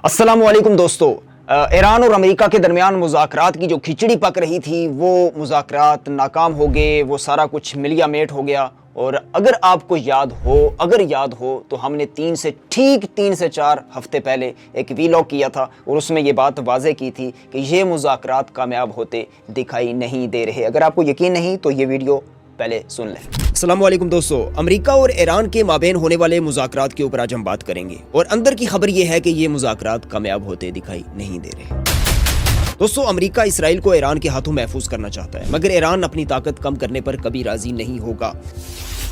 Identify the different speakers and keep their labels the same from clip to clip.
Speaker 1: अस्सलाम वालेकुम दोस्तों। ईरान और अमेरिका के दरमियान मुज़ाकरात की जो खिचड़ी पक रही थी वो मुज़ाकरात नाकाम हो गए, वो सारा कुछ मिलिया मेट हो गया। और अगर आपको याद हो तो हमने ठीक तीन से चार हफ्ते पहले एक वीलॉग किया था और उसमें ये बात वाज़ेह की थी कि ये मुज़ाकरात कामयाब होते दिखाई नहीं दे रहे। अगर आपको यकीन नहीं तो ये वीडियो पहले सुन लें। अस्सलाम वालेकुम दोस्तों, अमेरिका और ईरान के माबैन होने वाले मुज़ाकरात के ऊपर आज हम बात करेंगे और अंदर की खबर ये है कि ये मुज़ाकरात कामयाब होते दिखाई नहीं दे रहे। दोस्तों, अमेरिका इसराइल को ईरान के हाथों महफूज करना चाहता है, मगर ईरान अपनी ताकत कम करने पर कभी राजी नहीं होगा।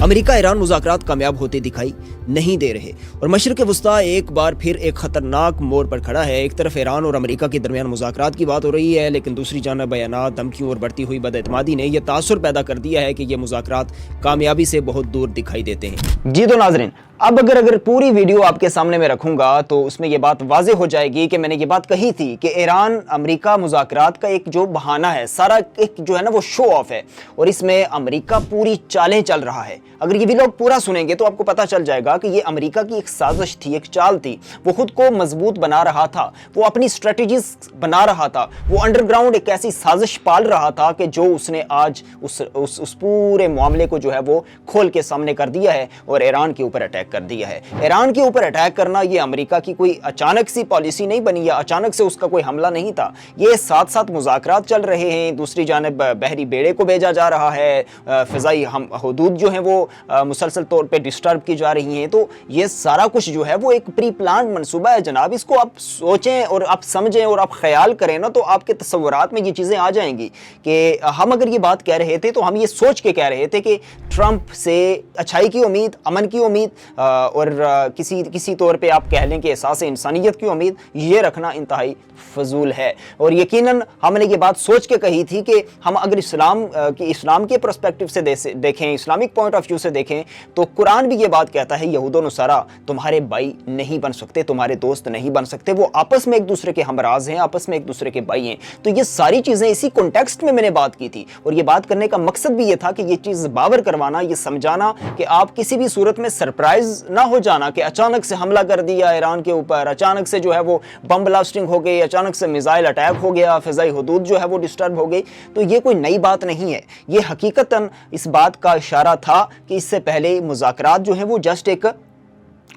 Speaker 1: अमेरिका ईरान मुज़ाकरात कामयाब होते दिखाई नहीं दे रहे और मशरिक़ वस्ता एक बार फिर एक ख़तरनाक मोड़ पर खड़ा है। एक तरफ ईरान और अमेरिका के दरमियान मुज़ाकरात की बात हो रही है, लेकिन दूसरी जानब बयानात, धमकियों और बढ़ती हुई बदएतमादी ने यह तासुर पैदा कर दिया है कि ये मुज़ाकरात कामयाबी से बहुत दूर दिखाई देते हैं। जी तो नाज़रीन, अब अगर पूरी वीडियो आपके सामने में रखूंगा तो उसमें यह बात वाज़ेह हो जाएगी कि मैंने ये बात कही थी कि ईरान अमेरिका मुज़ाकरात का एक जो बहाना है, सारा एक जो है ना वो शो ऑफ है और इसमें अमेरिका पूरी चालें चल रहा है। अगर ये भी लोग पूरा सुनेंगे तो आपको पता चल जाएगा कि ये अमेरिका की एक साजिश थी, एक चाल थी। वो खुद को मजबूत बना रहा था, वो अपनी स्ट्रेटजीज बना रहा था, वो अंडरग्राउंड एक ऐसी साजिश पाल रहा था कि जो उसने आज उस पूरे मामले को जो है वो खोल के सामने कर दिया है और ईरान के ऊपर अटैक कर दिया है। ईरान के ऊपर अटैक करना ये अमेरिका की कोई अचानक सी पॉलिसी नहीं बनी या अचानक से उसका कोई हमला नहीं था। ये साथ साथ मुज़ाकरात चल रहे हैं, दूसरी जानिब बहरी बेड़े को भेजा जा रहा है, फ़िज़ाई हदूद जो हैं वो मुसलसल तौर पे डिस्टर्ब की जा रही हैं। तो ये सारा कुछ जो है वो एक प्री प्लान मनसूबा है जनाब। इसको आप सोचें और आप समझें और आप ख्याल करें ना तो आपके तस्वुरात में ये चीज़ें आ जाएंगी कि हम अगर ये बात कह रहे थे तो हम ये सोच के कह रहे थे कि ट्रंप से अच्छाई की उम्मीद, अमन की उम्मीद और किसी तौर पे आप कह लें कि एहसास इंसानियत की उम्मीद, ये रखना इंतहाई फजूल है। और यकीनन हमने ये बात सोच के कही थी कि हम अगर इस्लाम के पर्सपेक्टिव से देखें, इस्लामिक पॉइंट ऑफ व्यू से देखें तो कुरान भी ये बात कहता है यहूद और नसारा तुम्हारे भाई नहीं बन सकते, तुम्हारे दोस्त नहीं बन सकते, वो आपस में एक दूसरे के हमराज हैं, आपस में एक दूसरे के भाई हैं। तो ये सारी चीज़ें इसी कॉन्टेक्स्ट में मैंने बात की थी और ये बात करने का मकसद भी ये था कि ये चीज़ बावर करवाना, ये समझाना कि आप किसी भी सूरत में सरप्राइज ना हो जाना कि अचानक से हमला कर दिया ईरान के ऊपर, अचानक से जो है वो बम ब्लास्टिंग हो गई, अचानक से मिसाइल अटैक हो गया, फ़िज़ाई हदूद जो है वो डिस्टर्ब हो गई। तो ये कोई नई बात नहीं है, ये हकीकतन इस बात का इशारा था कि इससे पहले मुज़ाकरात जो है वो जस्ट एक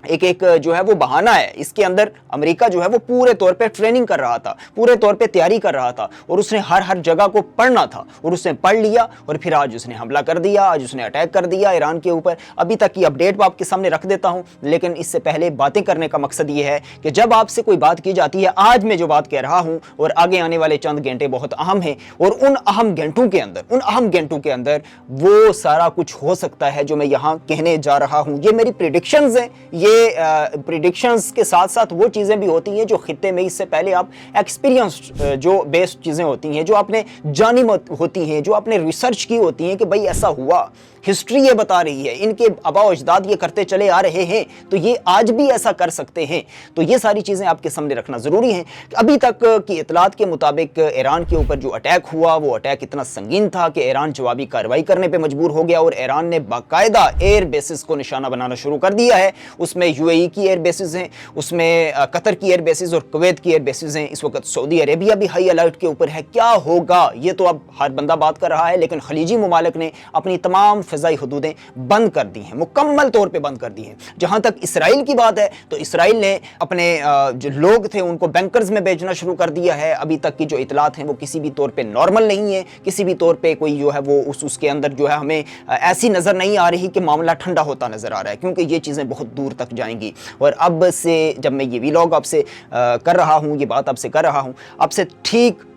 Speaker 1: जो है वो बहाना है। इसके अंदर अमेरिका जो है वो पूरे तौर पे ट्रेनिंग कर रहा था, पूरे तौर पे तैयारी कर रहा था और उसने हर जगह को पढ़ना था और उसने पढ़ लिया और फिर आज उसने हमला कर दिया, आज उसने अटैक कर दिया ईरान के ऊपर। अभी तक की अपडेट आपके सामने रख देता हूं, लेकिन इससे पहले बातें करने का मकसद ये है कि जब आपसे कोई बात की जाती है, आज मैं जो बात कह रहा हूं और आगे आने वाले चंद घंटे बहुत अहम हैं और उन अहम घंटों के अंदर वो सारा कुछ हो सकता है जो मैं यहाँ कहने जा रहा हूँ। ये मेरी प्रेडिक्शंस हैं, ये प्रेडिक्शंस के साथ साथ वो चीज़ें भी होती हैं जो खित्ते में इससे पहले आप एक्सपीरियंस जो बेस्ड चीज़ें होती हैं, जो आपने जानी होती हैं, जो आपने रिसर्च की होती हैं कि भाई ऐसा हुआ, हिस्ट्री ये बता रही है, इनके आबा अजदाद ये करते चले आ रहे हैं तो ये आज भी ऐसा कर सकते हैं। तो ये सारी चीज़ें आपके सामने रखना ज़रूरी है। अभी तक की इतलात के मुताबिक ईरान के ऊपर जो अटैक हुआ वो अटैक इतना संगीन था कि ईरान जवाबी कार्रवाई करने पर मजबूर हो गया और ईरान ने बाकायदा एयर बेसिस को निशाना बनाना शुरू कर दिया है। उसमें यूएई की एयर बेसिस हैं, उसमें कतर की एयर बेसिस और कुवैत की एयर बेसिस हैं। इस वक्त सऊदी अरेबिया भी हाई अलर्ट के ऊपर है। क्या होगा ये तो अब हर बंदा बात कर रहा है, लेकिन खलीजी ममालिक ने अपनी तमाम फ़िज़ाई हदूदें बंद कर दी हैं, मुकम्मल तौर पे बंद कर दी हैं। जहाँ तक इसराइल की बात है तो इसराइल ने अपने जो लोग थे उनको बैंकर्स में भेजना शुरू कर दिया है। अभी तक की जो इतलात हैं वो किसी भी तौर पे नॉर्मल नहीं है, किसी भी तौर पे कोई जो है वो उसके अंदर जो है हमें ऐसी नज़र नहीं आ रही कि मामला ठंडा होता नज़र आ रहा है, क्योंकि ये चीज़ें बहुत दूर तक जाएंगी। और अब से जब मैं ये वीलॉग आपसे कर रहा हूँ, ये बात आपसे कर रहा हूँ, अब से ठीक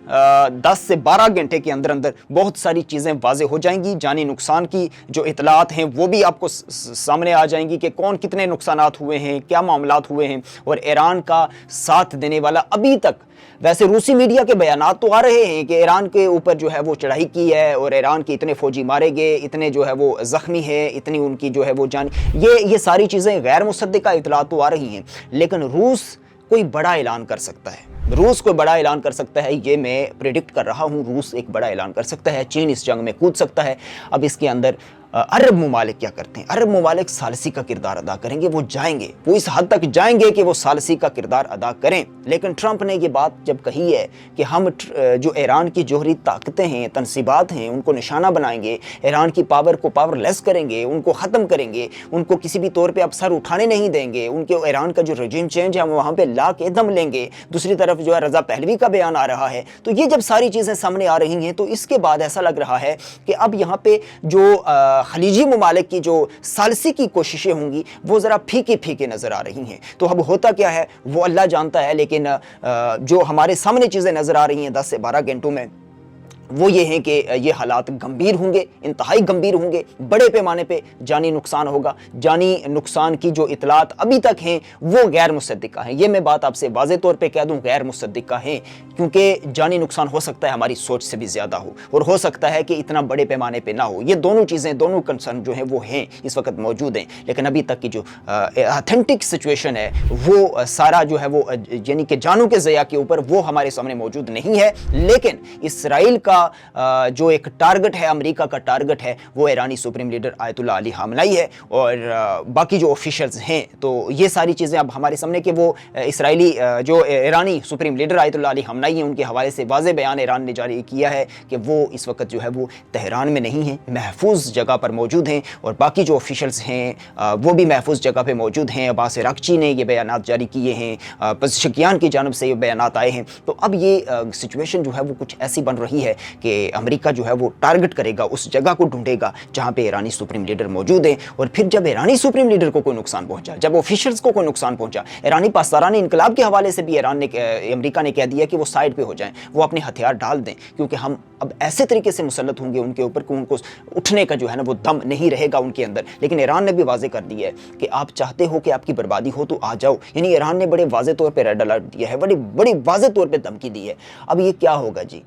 Speaker 1: 10 से 12 घंटे के अंदर बहुत सारी चीज़ें वाज़ेह हो जाएंगी। जानी नुकसान की जो इतलात हैं वो भी आपको सामने आ जाएंगी कि कौन कितने नुकसानात हुए हैं, क्या मामलात हुए हैं। और ईरान का साथ देने वाला अभी तक, वैसे रूसी मीडिया के बयानात तो आ रहे हैं कि ईरान के ऊपर जो है वो चढ़ाई की है और ईरान के इतने फ़ौजी मारे गए, इतने जो है वो ज़ख्मी है, इतनी उनकी जो है वो जान, ये सारी चीज़ें गैर मुसद्दिक़ा इतलात तो आ रही हैं। लेकिन रूस कोई बड़ा ऐलान कर सकता है, रूस कोई बड़ा ऐलान कर सकता है, ये मैं प्रेडिक्ट कर रहा हूँ। रूस एक बड़ा ऐलान कर सकता है, चीन इस जंग में कूद सकता है। अब इसके अंदर अरब ममालिक क्या करते हैं? अरब ममालिक सालसी का किरदार अदा करेंगे, वो जाएंगे, वो इस हद तक जाएंगे कि वो सालसी का किरदार अदा करें। लेकिन ट्रंप ने ये बात जब कही है कि हम जो ईरान की जोहरी ताकतें हैं, तनसीबात हैं, उनको निशाना बनाएंगे, ईरान की पावर को पावरलेस करेंगे, उनको ख़त्म करेंगे, उनको किसी भी तौर पर अब सर उठाने नहीं देंगे, उनके ईरान का जो रजीम चेंज है हम वहाँ पर ला के दम लेंगे। दूसरी तरफ जो है रज़ा पहलवी का बयान आ रहा है। तो ये जब सारी चीज़ें सामने आ रही हैं तो इसके बाद ऐसा लग रहा है कि अब यहाँ पे जो खलीजी ममालिक की जो सालसी की कोशिशें होंगी वो ज़रा फीकी फीकी नज़र आ रही हैं। तो अब होता क्या है वो अल्लाह जानता है, लेकिन जो हमारे सामने चीज़ें नज़र आ रही हैं 10 से 12 घंटों में वो ये हैं कि ये हालात गंभीर होंगे, इंतहाई गंभीर होंगे, बड़े पैमाने पे जानी नुकसान होगा। जानी नुकसान की जो इतलात अभी तक हैं वो गैर मुसद्दिका हैं। ये मैं बात आपसे वाज़े तौर पे कह दूं, गैर मुसद्दिका हैं, क्योंकि जानी नुकसान हो सकता है हमारी सोच से भी ज़्यादा हो और हो सकता है कि इतना बड़े पैमाने पे ना हो। ये दोनों चीज़ें, दोनों कंसर्न जो हैं वो हैं, इस वक्त मौजूद हैं। लेकिन अभी तक की जो ऑथेंटिक सिचुएशन है वो सारा जो है वो यानी कि जानों के ज़या के ऊपर वो हमारे सामने मौजूद नहीं है। लेकिन इसराइल का जो एक टारगेट है, अमेरिका का टारगेट है, वो ईरानी supreme leader Ayatollah Ali Khamenei है और बाकी जो ऑफिशियल्स हैं। तो ये सारी चीज़ें अब हमारे सामने कि वो इसराइली जो ईरानी supreme leader Ayatollah Ali Khamenei हैं, उनके हवाले से वाज़े बयान ईरान ने जारी किया है कि वो इस वक्त जो है वो तेहरान में नहीं हैं, महफूज जगह पर मौजूद हैं और बाकी जो ऑफिशियल्स हैं वो भी महफूज जगह पर मौजूद हैं। अब्बास अराग़ची ने ये बयान जारी किए हैं, पज़ेश्कियान की जानब से ये बयान आए हैं। तो अब ये सिचुएशन जो है वो कुछ ऐसी बन रही है कि अमेरिका जो है वो टारगेट करेगा, उस जगह को ढूंढेगा जहां पे ईरानी सुप्रीम लीडर मौजूद है। और फिर जब ईरानी सुप्रीम लीडर को कोई नुकसान पहुंचा, जब ऑफिशियल्स को कोई नुकसान पहुंचा, ईरानी पासदारानी इनकलाब के हवाले से भी अमेरिका ने कह दिया कि वो साइड पे हो जाएं, वो अपने हथियार डाल दें, क्योंकि हम अब ऐसे तरीके से मुसल्लत होंगे उनके ऊपर कि उनको उठने का जो है ना वो दम नहीं रहेगा उनके अंदर। लेकिन ईरान ने भी वाजे कर दिया है कि आप चाहते हो कि आपकी बर्बादी हो तो आ जाओ। यानी ईरान ने बड़े वाजे तौर पर रेड अलर्ट दिया है, बड़ी वाजे तौर पर धमकी दी है। अब ये क्या होगा जी?